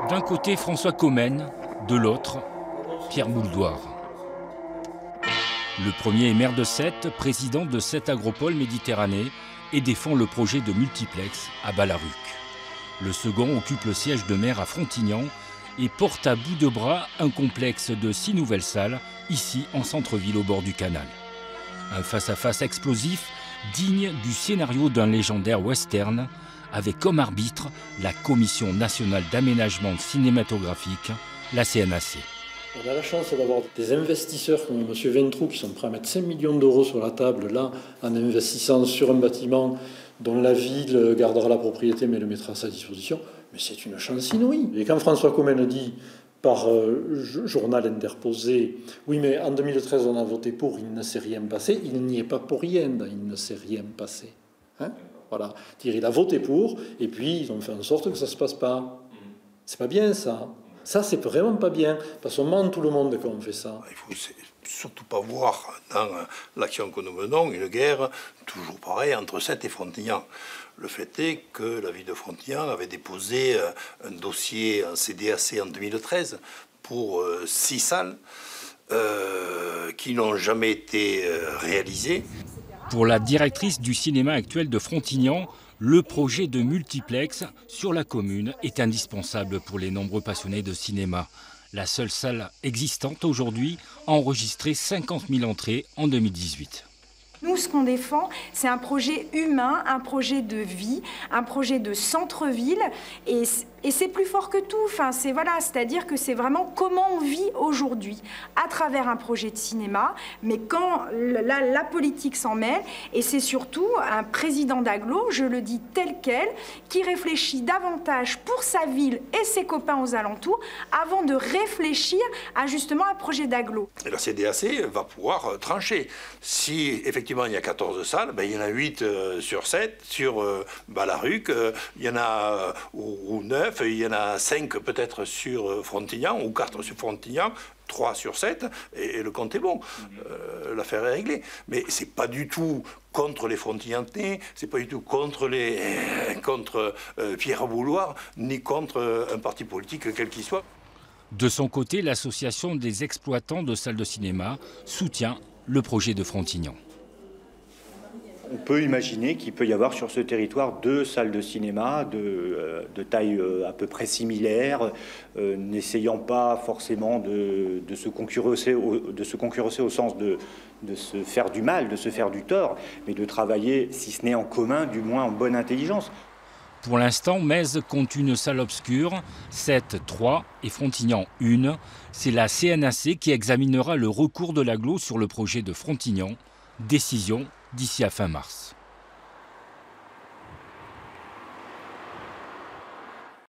D'un côté, François Commen, de l'autre, Pierre Bouldoir. Le premier est maire de Sète, président de Sète Agropole Méditerranée et défend le projet de multiplex à Balaruc. Le second occupe le siège de maire à Frontignan et porte à bout de bras un complexe de 6 nouvelles salles, ici en centre-ville au bord du canal. Un face-à-face explosif digne du scénario d'un légendaire western, avec comme arbitre la Commission nationale d'aménagement cinématographique, la CNAC. On a la chance d'avoir des investisseurs comme M. Ventroux qui sont prêts à mettre 5 millions d'euros sur la table, là, en investissant sur un bâtiment dont la ville gardera la propriété mais le mettra à sa disposition. Mais c'est une chance inouïe. Et quand François Commen dit par journal interposé, oui mais en 2013 on a voté pour, il ne s'est rien passé, il n'y est pas pour rien, il ne s'est rien passé. Hein? Voilà. Il a voté pour, et puis ils ont fait en sorte que ça ne se passe pas. C'est pas bien ça. Ça, c'est vraiment pas bien, parce qu'on ment tout le monde quand on fait ça. Il faut surtout pas voir dans l'action que nous menons une guerre toujours pareille entre Sète et Frontignan. Le fait est que la ville de Frontignan avait déposé un dossier en CDAC en 2013 pour 6 salles qui n'ont jamais été réalisées. Pour la directrice du cinéma actuel de Frontignan, le projet de multiplex sur la commune est indispensable pour les nombreux passionnés de cinéma. La seule salle existante aujourd'hui a enregistré 50 000 entrées en 2018. Nous, ce qu'on défend, c'est un projet humain, un projet de vie, un projet de centre-ville. Et c'est plus fort que tout. Enfin, c'est-à-dire que c'est vraiment comment on vit aujourd'hui à travers un projet de cinéma, mais quand la politique s'en mêle. Et c'est surtout un président d'agglo, je le dis tel quel, qui réfléchit davantage pour sa ville et ses copains aux alentours avant de réfléchir à justement un projet d'agglo. Et la CDAC va pouvoir trancher. Si effectivement il y a 14 salles, ben, il y en a 8 sur 7, sur Balaruc, il y en a ou 9, il y en a 5 peut-être sur Frontignan, ou 4 sur Frontignan, 3 sur 7, et le compte est bon. L'affaire est réglée. Mais c'est pas du tout contre les Frontignanais, c'est pas du tout contre Pierre Bouldoir, ni contre un parti politique quel qu'il soit. De son côté, l'association des exploitants de salles de cinéma soutient le projet de Frontignan. On peut imaginer qu'il peut y avoir sur ce territoire 2 salles de cinéma de taille à peu près similaire, n'essayant pas forcément de se concurrencer au sens de se faire du mal, de se faire du tort, mais de travailler, si ce n'est en commun, du moins en bonne intelligence. Pour l'instant, Metz compte une salle obscure, Sète 3 et Frontignan 1. C'est la CNAC qui examinera le recours de l'agglo sur le projet de Frontignan. Décision d'ici à fin mars.